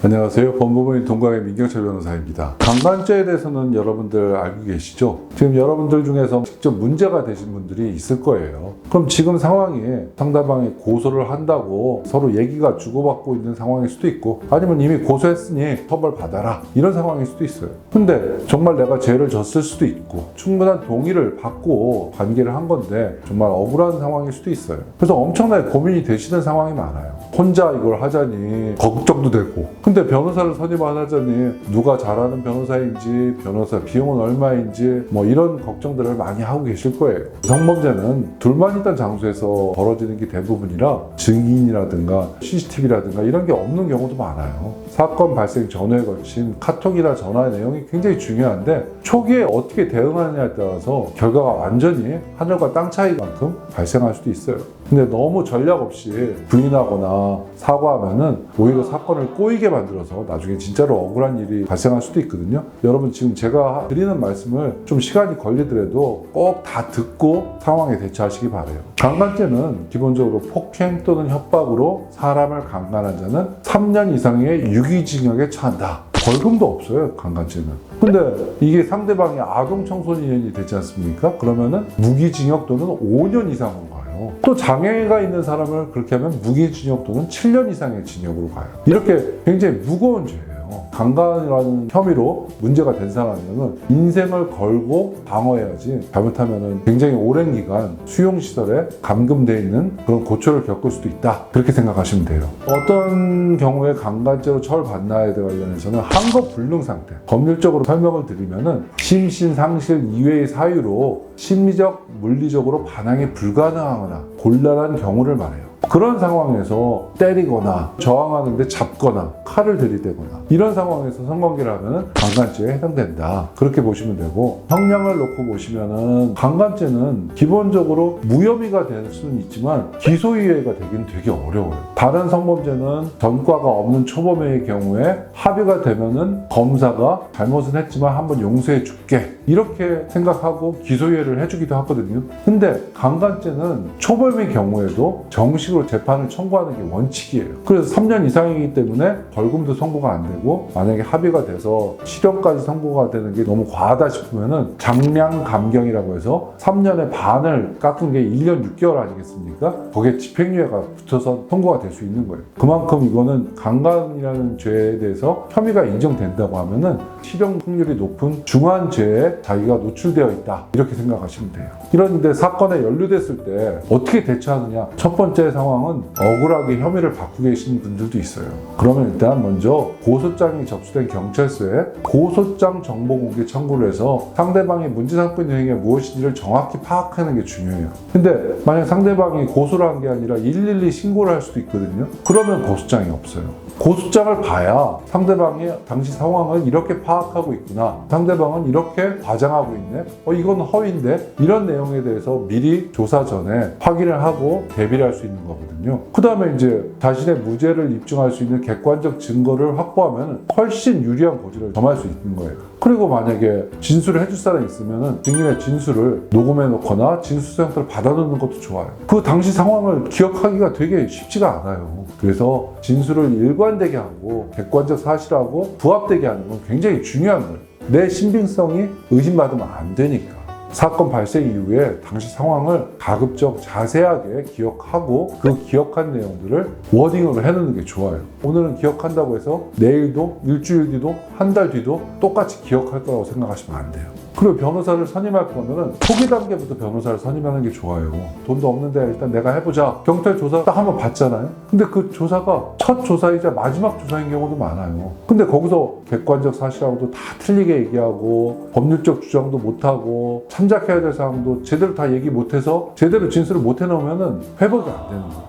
안녕하세요. 법무부인 동광의 민경철 변호사입니다. 강간죄에 대해서는 여러분들 알고 계시죠? 지금 여러분들 중에서 직접 문제가 되신 분들이 있을 거예요. 그럼 지금 상황에 상대방이 고소를 한다고 서로 얘기가 주고받고 있는 상황일 수도 있고, 아니면 이미 고소했으니 처벌받아라, 이런 상황일 수도 있어요. 근데 정말 내가 죄를 졌을 수도 있고 충분한 동의를 받고 관계를 한 건데 정말 억울한 상황일 수도 있어요. 그래서 엄청나게 고민이 되시는 상황이 많아요. 혼자 이걸 하자니 걱정도 되고, 근데 변호사를 선임 안 하자니 누가 잘하는 변호사인지, 변호사 비용은 얼마인지, 뭐 이런 걱정들을 많이 하고 계실 거예요. 성범죄는 둘만 있던 장소에서 벌어지는 게 대부분이라 증인이라든가 CCTV라든가 이런 게 없는 경우도 많아요. 사건 발생 전후에 걸친 카톡이나 전화 내용이 굉장히 중요한데 초기에 어떻게 대응하느냐에 따라서 결과가 완전히 하늘과 땅 차이만큼 발생할 수도 있어요. 근데 너무 전략 없이 부인하거나 사과하면은 오히려 사건을 꼬이게 만들어서 나중에 진짜로 억울한 일이 발생할 수도 있거든요. 여러분, 지금 제가 드리는 말씀을 좀 시간이 걸리더라도 꼭 다 듣고 상황에 대처하시기 바라요. 강간죄는 기본적으로 폭행 또는 협박으로 사람을 강간한 자는 3년 이상의 유기징역에 처한다. 벌금도 없어요, 강간죄는. 근데 이게 상대방이 아동 청소년이 되지 않습니까? 그러면은 무기징역 또는 5년 이상으로 가요. 또 장애가 있는 사람을 그렇게 하면 무기징역 또는 7년 이상의 징역으로 가요. 이렇게 굉장히 무거운 죄예요. 강간이라는 혐의로 문제가 된 사람이면 인생을 걸고 방어해야지, 잘못하면 굉장히 오랜 기간 수용시설에 감금되어 있는 그런 고초를 겪을 수도 있다, 그렇게 생각하시면 돼요. 어떤 경우에 강간죄로 처벌받나에 관련해서는 항거불능 상태, 법률적으로 설명을 드리면은 심신상실 이외의 사유로 심리적, 물리적으로 반항이 불가능하거나 곤란한 경우를 말해요. 그런 상황에서 때리거나 저항하는데 잡거나 칼을 들이대거나 이런 상황에서 성관계를 하면 강간죄에 해당된다, 그렇게 보시면 되고, 형량을 놓고 보시면은 강간죄는 기본적으로 무혐의가 될 수는 있지만 기소유예가 되긴 되게 어려워요. 다른 성범죄는 전과가 없는 초범의 경우에 합의가 되면은 검사가 잘못은 했지만 한번 용서해 줄게, 이렇게 생각하고 기소유예를 해주기도 하거든요. 근데 강간죄는 초범의 경우에도 정식으로 재판을 청구하는 게 원칙이에요. 그래서 3년 이상이기 때문에 벌금도 선고가 안 되고, 만약에 합의가 돼서 실형까지 선고가 되는 게 너무 과하다 싶으면은 장량감경이라고 해서 3년의 반을 깎은 게 1년 6개월 아니겠습니까? 거기에 집행유예가 붙어서 선고가 될 수 있는 거예요. 그만큼 이거는 강간이라는 죄에 대해서 혐의가 인정된다고 하면은 실형 확률이 높은 중한 죄에 자기가 노출되어 있다, 이렇게 생각하시면 돼요. 이런데 사건에 연루됐을 때 어떻게 대처하느냐, 첫 번째 상황은 억울하게 혐의를 받고 계신 분들도 있어요. 그러면 일단 먼저 고소장이 접수된 경찰서에 고소장 정보 공개 청구를 해서 상대방이 문제사건 행위가 무엇인지를 정확히 파악하는 게 중요해요. 근데 만약 상대방이 고소를 한 게 아니라 112 신고를 할 수도 있거든요. 그러면 고소장이 없어요. 고소장을 봐야 상대방이 당시 상황을 이렇게 파악하고 있구나, 상대방은 이렇게 과장하고 있네, 이건 허위인데, 이런 내용에 대해서 미리 조사 전에 확인을 하고 대비를 할 수 있는 거거든요. 그 다음에 이제 자신의 무죄를 입증할 수 있는 객관적 증거를 확보하면 훨씬 유리한 고지를 점할 수 있는 거예요. 그리고 만약에 진술을 해줄 사람이 있으면 증인의 진술을 녹음해 놓거나 진술서 형태를 받아놓는 것도 좋아요. 그 당시 상황을 기억하기가 되게 쉽지가 않아요. 그래서 진술을 일관되게 하고 객관적 사실하고 부합되게 하는 건 굉장히 중요한 거예요. 내 신빙성이 의심받으면 안 되니까. 사건 발생 이후에 당시 상황을 가급적 자세하게 기억하고 그 기억한 내용들을 워딩으로 해놓는 게 좋아요. 오늘은 기억한다고 해서 내일도, 일주일 뒤도, 한 달 뒤도 똑같이 기억할 거라고 생각하시면 안 돼요. 그리고 변호사를 선임할 거면은 초기 단계부터 변호사를 선임하는 게 좋아요. 돈도 없는데 일단 내가 해보자. 경찰 조사 딱 한번 받잖아요. 근데 그 조사가 첫 조사이자 마지막 조사인 경우도 많아요. 근데 거기서 객관적 사실하고도 다 틀리게 얘기하고 법률적 주장도 못하고 참작해야 될 사항도 제대로 다 얘기 못해서 제대로 진술을 못 해놓으면은 회복이 안 되는 거예요.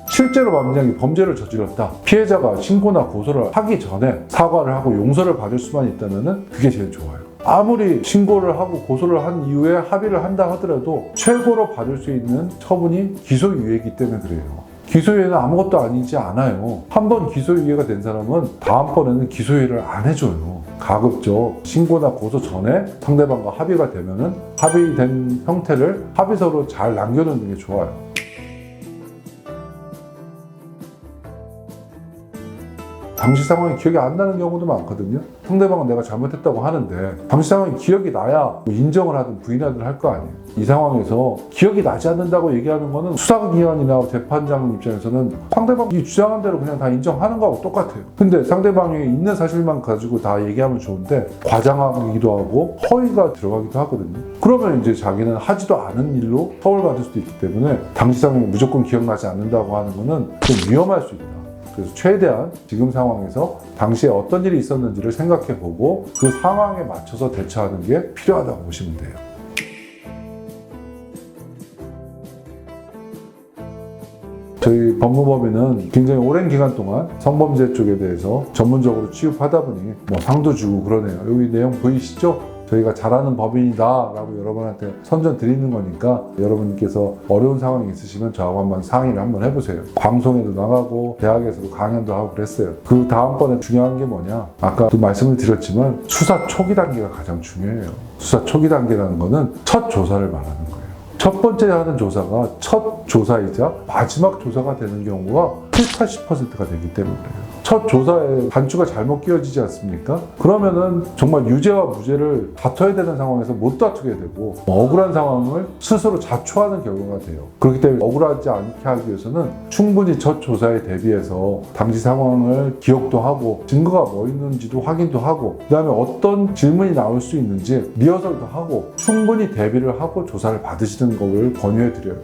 실제로 만약에 범죄를 저질렀다, 피해자가 신고나 고소를 하기 전에 사과를 하고 용서를 받을 수만 있다면 그게 제일 좋아요. 아무리 신고를 하고 고소를 한 이후에 합의를 한다 하더라도 최고로 받을 수 있는 처분이 기소유예이기 때문에 그래요. 기소유예는 아무것도 아니지 않아요. 한번 기소유예가 된 사람은 다음번에는 기소유예를 안 해줘요. 가급적 신고나 고소 전에 상대방과 합의가 되면은 합의된 형태를 합의서로 잘 남겨놓는 게 좋아요. 당시 상황이 기억이 안 나는 경우도 많거든요. 상대방은 내가 잘못했다고 하는데 당시 상황이 기억이 나야 뭐 인정을 하든 부인하든 할 거 아니에요. 이 상황에서 기억이 나지 않는다고 얘기하는 거는 수사기관이나 재판장 입장에서는 상대방이 주장한 대로 그냥 다 인정하는 거하고 똑같아요. 근데 상대방이 있는 사실만 가지고 다 얘기하면 좋은데 과장하기도 하고 허위가 들어가기도 하거든요. 그러면 이제 자기는 하지도 않은 일로 처벌받을 수도 있기 때문에 당시 상황이 무조건 기억나지 않는다고 하는 거는 좀 위험할 수 있다. 그래서 최대한 지금 상황에서 당시에 어떤 일이 있었는지를 생각해보고 그 상황에 맞춰서 대처하는 게 필요하다고 보시면 돼요. 저희 법무법인은 굉장히 오랜 기간 동안 성범죄 쪽에 대해서 전문적으로 취급하다 보니 뭐 상도 주고 그러네요. 여기 내용 보이시죠? 저희가 잘하는 법인이다 라고 여러분한테 선전 드리는 거니까 여러분께서 어려운 상황이 있으시면 저하고 한번 상의를 한번 해보세요. 방송에도 나가고 대학에서도 강연도 하고 그랬어요. 그 다음번에 중요한 게 뭐냐, 아까도 말씀을 드렸지만 수사 초기 단계가 가장 중요해요. 수사 초기 단계라는 거는 첫 조사를 말하는 거예요. 첫 번째 하는 조사가 첫 조사이자 마지막 조사가 되는 경우가 70, 80%가 되기 때문에 그래요. 첫 조사에 단추가 잘못 끼워지지 않습니까? 그러면은 정말 유죄와 무죄를 다퉈야 되는 상황에서 못 다투게 되고 억울한 상황을 스스로 자초하는 결과가 돼요. 그렇기 때문에 억울하지 않게 하기 위해서는 충분히 첫 조사에 대비해서 당시 상황을 기억도 하고 증거가 뭐 있는지도 확인도 하고 그 다음에 어떤 질문이 나올 수 있는지 리허설도 하고 충분히 대비를 하고 조사를 받으시는 것을 권유해 드려요.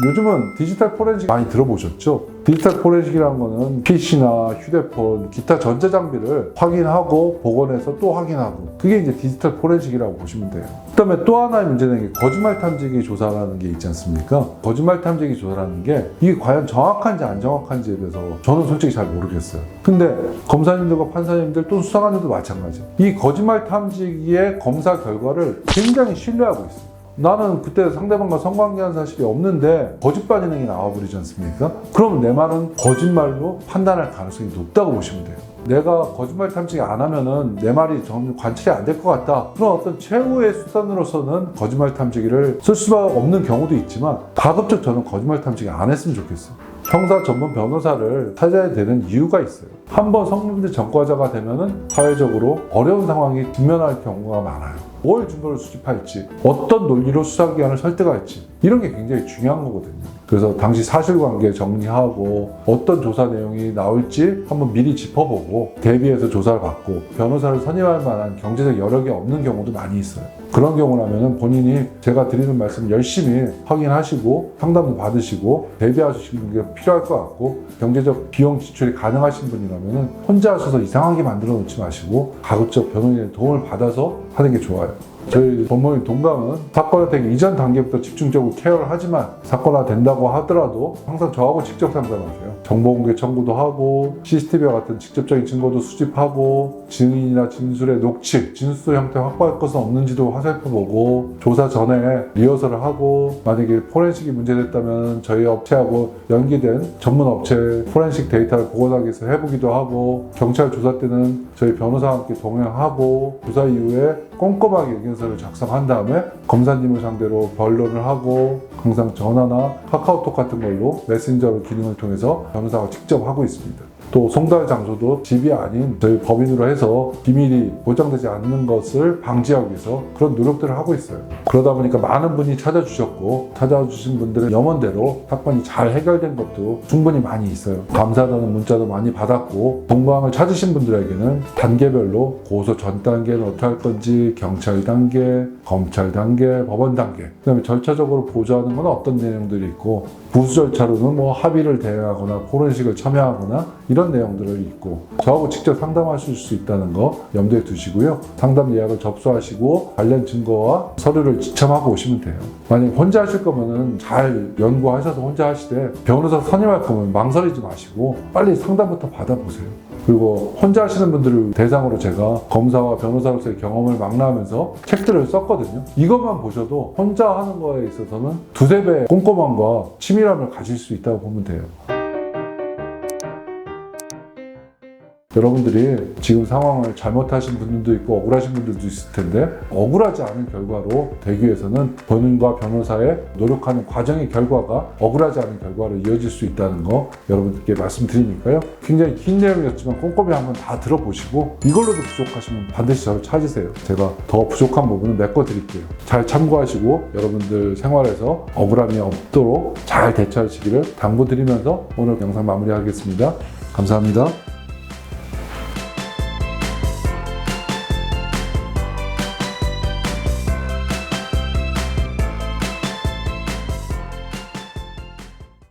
요즘은 디지털 포렌식 많이 들어보셨죠? 디지털 포렌식이라는 거는 PC나 휴대폰, 기타 전자장비를 확인하고 복원해서 또 확인하고 그게 이제 디지털 포렌식이라고 보시면 돼요. 그 다음에 또 하나의 문제는 게 거짓말 탐지기 조사라는 게 있지 않습니까? 거짓말 탐지기 조사라는 게 이게 과연 정확한지 안 정확한지에 대해서 저는 솔직히 잘 모르겠어요. 근데 검사님들과 판사님들 또 수사관들도 마찬가지예요. 이 거짓말 탐지기의 검사 결과를 굉장히 신뢰하고 있어요. 나는 그때 상대방과 성관계한 사실이 없는데 거짓말 기능이 나와버리지 않습니까? 그럼 내 말은 거짓말로 판단할 가능성이 높다고 보시면 돼요. 내가 거짓말 탐지기 안 하면은 내 말이 좀 관찰이 안 될 것 같다. 그런 어떤 최후의 수단으로서는 거짓말 탐지기를 쓸 수밖에 없는 경우도 있지만 가급적 저는 거짓말 탐지기 안 했으면 좋겠어요. 형사 전문 변호사를 찾아야 되는 이유가 있어요. 한번 성범죄 전과자가 되면은 사회적으로 어려운 상황이 직면할 경우가 많아요. 뭘 증거를 수집할지, 어떤 논리로 수사기관을 설득할지 이런 게 굉장히 중요한 거거든요. 그래서 당시 사실관계 정리하고 어떤 조사 내용이 나올지 한번 미리 짚어보고 대비해서 조사를 받고 변호사를 선임할 만한 경제적 여력이 없는 경우도 많이 있어요. 그런 경우라면 본인이 제가 드리는 말씀 열심히 확인하시고 상담도 받으시고 대비하시는 게 필요할 것 같고 경제적 비용 지출이 가능하신 분이라면 혼자 하셔서 이상하게 만들어 놓지 마시고 가급적 변호인의 도움을 받아서 하는 게 좋아요. 저희 법무법인 동감은 사건화 되기 이전 단계부터 집중적으로 케어를 하지만 사건화 된다고 하더라도 항상 저하고 직접 상담하세요. 정보공개 청구도 하고 CCTV와 같은 직접적인 증거도 수집하고 증인이나 진술의 녹취, 진술 형태 확보할 것은 없는지도 살펴보고 조사 전에 리허설을 하고 만약에 포렌식이 문제됐다면 저희 업체하고 연계된 전문 업체 포렌식 데이터를 복원하기 위해서 해보기도 하고 경찰 조사 때는 저희 변호사와 함께 동행하고 조사 이후에 꼼꼼하게 의견서를 작성한 다음에 검사님을 상대로 변론을 하고 항상 전화나 카카오톡 같은 걸로 메신저 기능을 통해서 변호사가 직접 하고 있습니다. 또 송달 장소도 집이 아닌 저희 법인으로 해서 비밀이 보장되지 않는 것을 방지하기 위해서 그런 노력들을 하고 있어요. 그러다 보니까 많은 분이 찾아주셨고 찾아주신 분들은 염원대로 사건이 잘 해결된 것도 충분히 많이 있어요. 감사하다는 문자도 많이 받았고 동감을 찾으신 분들에게는 단계별로 고소 전 단계는 어떻게 할 건지 경찰 단계, 검찰 단계, 법원 단계 그 다음에 절차적으로 보조하는 건 어떤 내용들이 있고 부수 절차로는 뭐 합의를 대행하거나 포렌식을 참여하거나 이런 내용들이 있고 저하고 직접 상담하실 수 있다는 거 염두에 두시고요. 상담 예약을 접수하시고 관련 증거와 서류를 지참하고 오시면 돼요. 만약 혼자 하실 거면은 잘 연구하셔서 혼자 하시되 변호사 선임할 거면 망설이지 마시고 빨리 상담부터 받아보세요. 그리고 혼자 하시는 분들을 대상으로 제가 검사와 변호사로서의 경험을 망라하면서 책들을 썼거든요. 이것만 보셔도 혼자 하는 거에 있어서는 두세 배 꼼꼼함과 치밀함을 가질 수 있다고 보면 돼요. 여러분들이 지금 상황을 잘못하신 분들도 있고 억울하신 분들도 있을 텐데 억울하지 않은 결과로 되기 위해서는 본인과 변호사의 노력하는 과정의 결과가 억울하지 않은 결과로 이어질 수 있다는 거 여러분들께 말씀드리니까요. 굉장히 긴 내용이었지만 꼼꼼히 한번 다 들어보시고 이걸로도 부족하시면 반드시 저를 찾으세요. 제가 더 부족한 부분은 메꿔드릴게요. 잘 참고하시고 여러분들 생활에서 억울함이 없도록 잘 대처하시기를 당부드리면서 오늘 영상 마무리하겠습니다. 감사합니다.